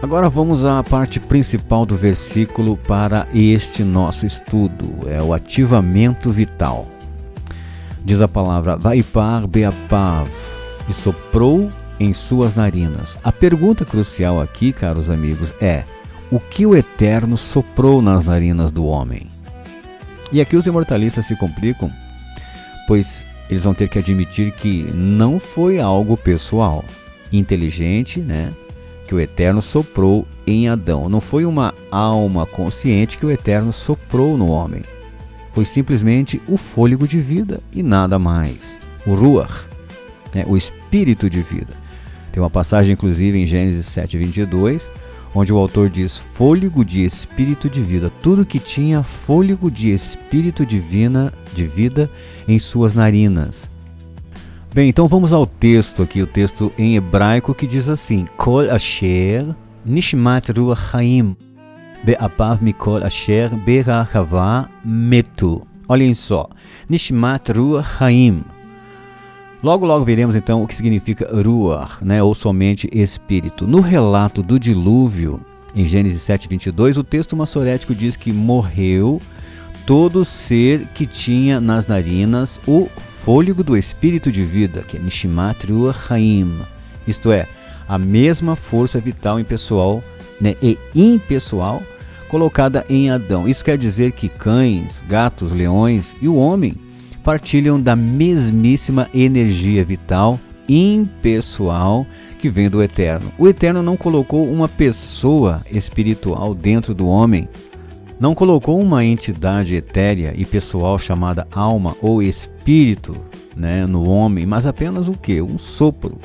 Agora vamos à parte principal do versículo para este nosso estudo, é o ativamento vital. Diz a palavra, Vaipar beapav, e soprou em suas narinas. A pergunta crucial aqui, caros amigos, é: o que o Eterno soprou nas narinas do homem? E aqui os imortalistas se complicam, pois eles vão ter que admitir que não foi algo pessoal, inteligente, que o Eterno soprou em Adão. Não foi uma alma consciente que o Eterno soprou no homem. Foi simplesmente o fôlego de vida e nada mais. O Ruach, o espírito de vida. Tem uma passagem, inclusive, em Gênesis 7:22, onde o autor diz fôlego de espírito de vida. Tudo que tinha fôlego de espírito de vida em suas narinas. Bem, então vamos ao texto aqui, o texto em hebraico que diz assim: Kol asher nishmat ruach chaim be'apav mikol asher berachava metu. Olhem só, nishmat ruach chaim. Logo veremos então o que significa ruach, ou somente espírito. No relato do dilúvio, em Gênesis 7:22, o texto massorético diz que morreu todo ser que tinha nas narinas o fôlego do espírito de vida, que é Nishmat Ruach Chaim, isto é, a mesma força vital impessoal e impessoal colocada em Adão. Isso quer dizer que cães, gatos, leões e o homem partilham da mesmíssima energia vital impessoal que vem do Eterno. O Eterno não colocou uma pessoa espiritual dentro do homem, não colocou uma entidade etérea e pessoal chamada alma ou espírito no homem, mas apenas o quê? Um sopro.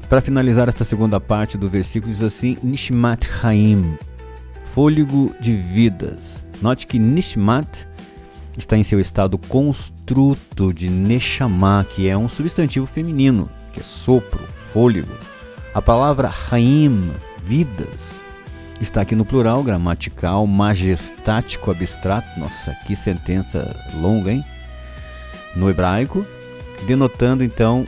Para finalizar esta segunda parte do versículo diz assim, Nishmat Chaim, fôlego de vidas. Note que Nishmat está em seu estado construto de Neshama, que é um substantivo feminino, que é sopro, fôlego. A palavra Chaim, vidas, está aqui no plural gramatical, majestático, abstrato. Nossa, que sentença longa, hein? No hebraico, denotando então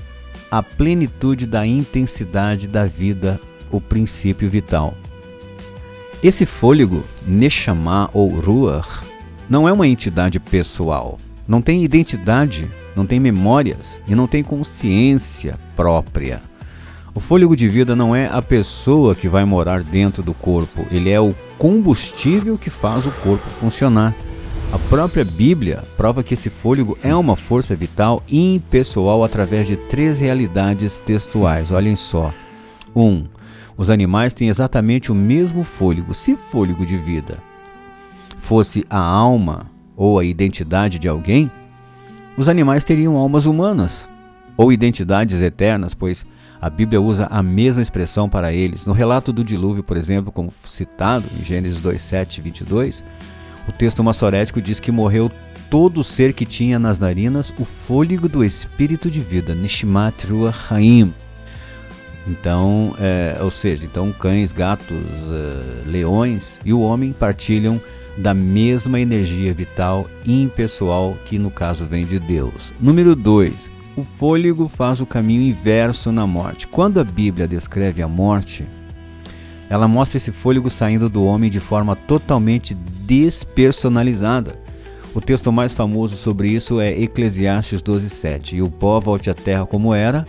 a plenitude da intensidade da vida, o princípio vital. Esse fôlego, Neshama ou Ruach, não é uma entidade pessoal, não tem identidade, não tem memórias e não tem consciência própria. O fôlego de vida não é a pessoa que vai morar dentro do corpo, ele é o combustível que faz o corpo funcionar. A própria Bíblia prova que esse fôlego é uma força vital impessoal através de 3 realidades textuais. Olhem só. 1. Os animais têm exatamente o mesmo fôlego. Se fôlego de vida fosse a alma ou a identidade de alguém, os animais teriam almas humanas ou identidades eternas, pois a Bíblia usa a mesma expressão para eles. No relato do dilúvio, por exemplo, como citado em Gênesis 2:7-22, o texto massorético diz que morreu todo ser que tinha nas narinas o fôlego do espírito de vida, Nishmat Ruach Chaim. Então, então cães, gatos, leões e o homem partilham da mesma energia vital impessoal que no caso vem de Deus. Número 2. O fôlego faz o caminho inverso na morte. Quando a Bíblia descreve a morte, ela mostra esse fôlego saindo do homem de forma totalmente despersonalizada. O texto mais famoso sobre isso é Eclesiastes 12:7. E o pó volte à terra como era,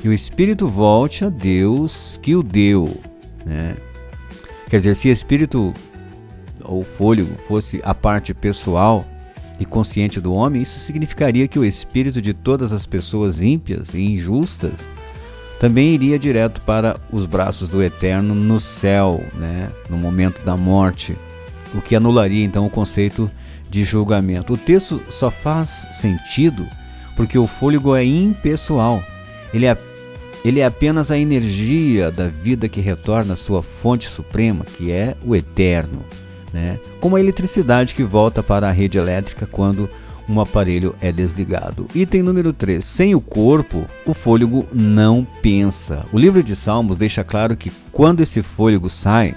e o espírito volte a Deus que o deu. Quer dizer, se espírito ou fôlego fosse a parte pessoal e consciente do homem, isso significaria que o espírito de todas as pessoas ímpias e injustas também iria direto para os braços do Eterno no céu, no momento da morte, o que anularia então o conceito de julgamento. O texto só faz sentido porque o fôlego é impessoal, ele é apenas a energia da vida que retorna à sua fonte suprema, que é o Eterno. Como a eletricidade que volta para a rede elétrica quando um aparelho é desligado. Item número 3. Sem o corpo, o fôlego não pensa. O livro de Salmos deixa claro que quando esse fôlego sai,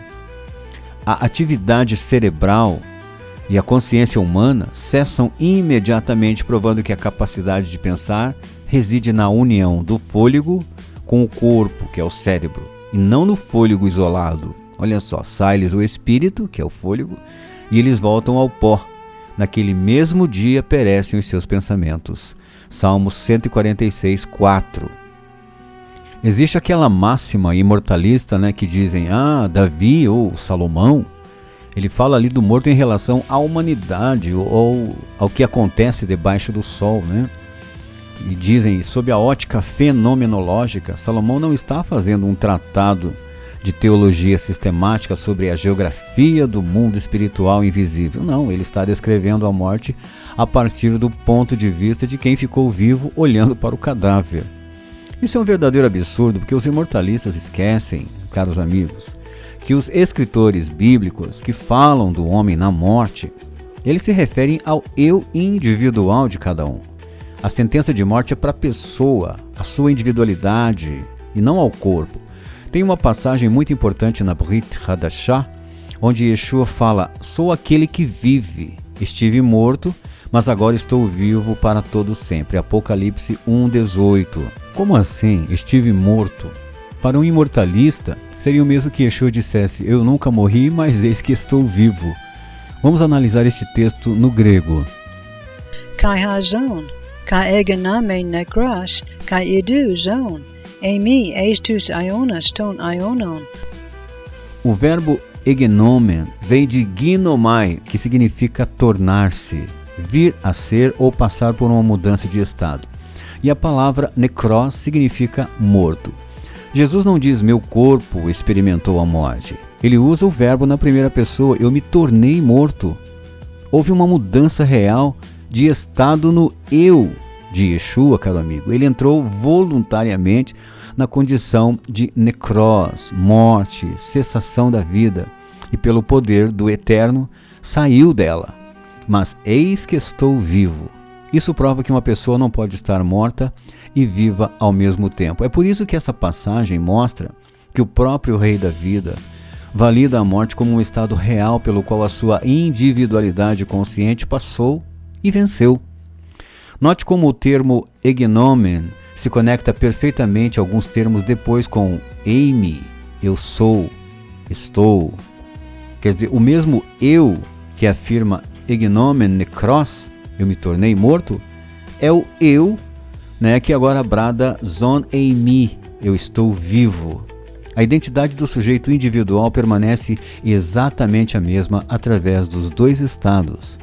a atividade cerebral e a consciência humana cessam imediatamente, provando que a capacidade de pensar reside na união do fôlego com o corpo, que é o cérebro, e não no fôlego isolado, olha só, sai-lhes o espírito, que é o fôlego, e eles voltam ao pó. Naquele mesmo dia perecem os seus pensamentos. Salmos 146, 4. Existe aquela máxima imortalista, que dizem, Davi ou Salomão, ele fala ali do morto em relação à humanidade ou ao que acontece debaixo do sol, E dizem, sob a ótica fenomenológica, Salomão não está fazendo um tratado de teologia sistemática sobre a geografia do mundo espiritual invisível. Não, ele está descrevendo a morte a partir do ponto de vista de quem ficou vivo olhando para o cadáver. Isso é um verdadeiro absurdo, porque os imortalistas esquecem, caros amigos, que os escritores bíblicos que falam do homem na morte, eles se referem ao eu individual de cada um. A sentença de morte é para a pessoa, a sua individualidade, e não ao corpo. Tem uma passagem muito importante na Brit Hadashah, onde Yeshua fala, sou aquele que vive, estive morto, mas agora estou vivo para todo sempre. Apocalipse 1:18. Como assim, estive morto? Para um imortalista, seria o mesmo que Yeshua dissesse, eu nunca morri, mas eis que estou vivo. Vamos analisar este texto no grego. Kai hazon, kai egename nekras, kai edu zon. Emi estus ionas ton ionon. O verbo egenomen vem de ginomai, que significa tornar-se, vir a ser ou passar por uma mudança de estado. E a palavra necros significa morto. Jesus não diz meu corpo experimentou a morte. Ele usa o verbo na primeira pessoa, eu me tornei morto. Houve uma mudança real de estado no eu de Yeshua, caro amigo. Ele entrou voluntariamente na condição de necros, morte, cessação da vida, e pelo poder do Eterno saiu dela. Mas eis que estou vivo. Isso prova que uma pessoa não pode estar morta e viva ao mesmo tempo. É por isso que essa passagem mostra que o próprio Rei da Vida valida a morte como um estado real pelo qual a sua individualidade consciente passou e venceu. Note como o termo egnomen se conecta perfeitamente a alguns termos depois com eimi, eu sou, estou. Quer dizer, o mesmo eu que afirma egnomen nekros, eu me tornei morto, é o eu, que agora brada zon eimi, eu estou vivo. A identidade do sujeito individual permanece exatamente a mesma através dos dois estados.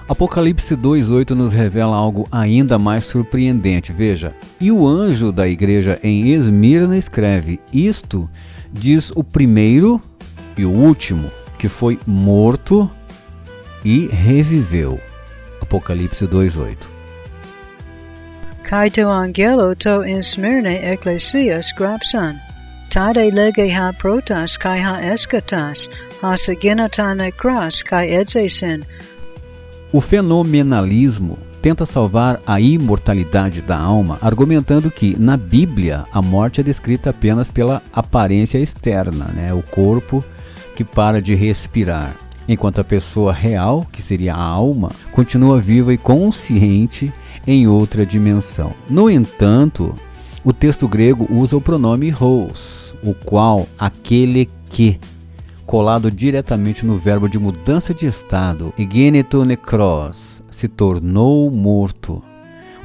Apocalipse 2:8 nos revela algo ainda mais surpreendente. Veja, e o anjo da igreja em Esmirna escreve, isto diz o primeiro e o último, que foi morto e reviveu. Apocalipse 2:8. Kai to angelo to in Smyrne ecclesias grapsan. Tade lege ha protas kai ha eschatas, ha saginata nekras kai edzesen. O fenomenalismo tenta salvar a imortalidade da alma, argumentando que, na Bíblia, a morte é descrita apenas pela aparência externa, o corpo que para de respirar, enquanto a pessoa real, que seria a alma, continua viva e consciente em outra dimensão. No entanto, o texto grego usa o pronome hos, o qual, aquele que, colado diretamente no verbo de mudança de estado, egeneto nekros, se tornou morto.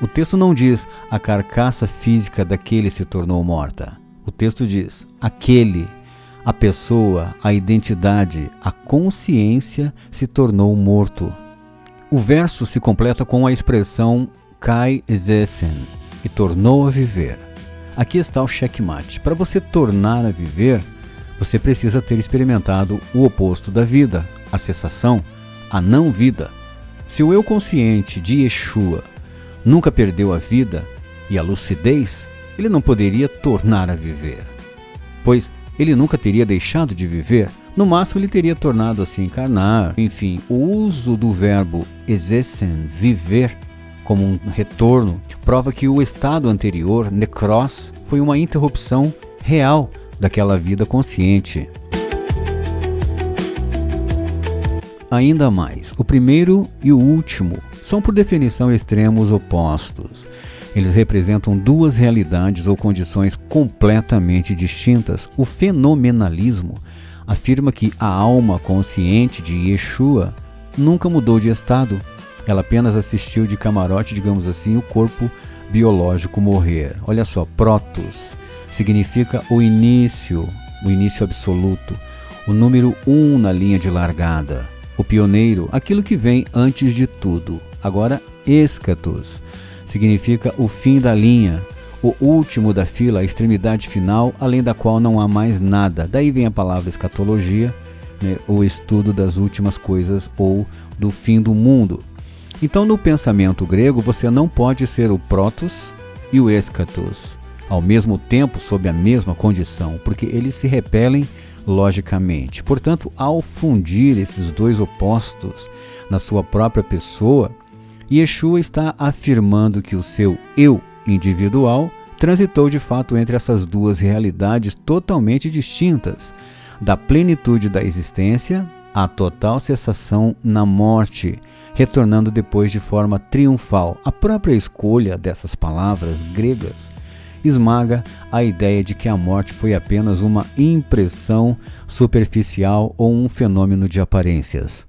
O texto não diz a carcaça física daquele se tornou morta. O texto diz aquele, a pessoa, a identidade, a consciência se tornou morto. O verso se completa com a expressão kai zesen, e tornou a viver. Aqui está o checkmate. Para você tornar a viver, você precisa ter experimentado o oposto da vida, a cessação, a não vida. Se o eu consciente de Yeshua nunca perdeu a vida e a lucidez, ele não poderia tornar a viver, pois ele nunca teria deixado de viver. No máximo ele teria tornado a se encarnar. Enfim, o uso do verbo exessen, viver, como um retorno, prova que o estado anterior, necros, foi uma interrupção real daquela vida consciente. Ainda mais, o primeiro e o último são por definição extremos opostos. Eles representam duas realidades ou condições completamente distintas. O fenomenalismo afirma que a alma consciente de Yeshua nunca mudou de estado. Ela apenas assistiu de camarote, digamos assim, o corpo biológico morrer. Olha só, protos significa o início absoluto, o número 1 na linha de largada, o pioneiro, aquilo que vem antes de tudo. Agora, eschatos significa o fim da linha, o último da fila, a extremidade final, além da qual não há mais nada. Daí vem a palavra escatologia, né, o estudo das últimas coisas ou do fim do mundo. Então, no pensamento grego, você não pode ser o protos e o eschatos ao mesmo tempo, sob a mesma condição, porque eles se repelem logicamente. Portanto, ao fundir esses dois opostos na sua própria pessoa, Yeshua está afirmando que o seu eu individual transitou de fato entre essas duas realidades totalmente distintas, da plenitude da existência à total cessação na morte, retornando depois de forma triunfal. A própria escolha dessas palavras gregas esmaga a ideia de que a morte foi apenas uma impressão superficial ou um fenômeno de aparências.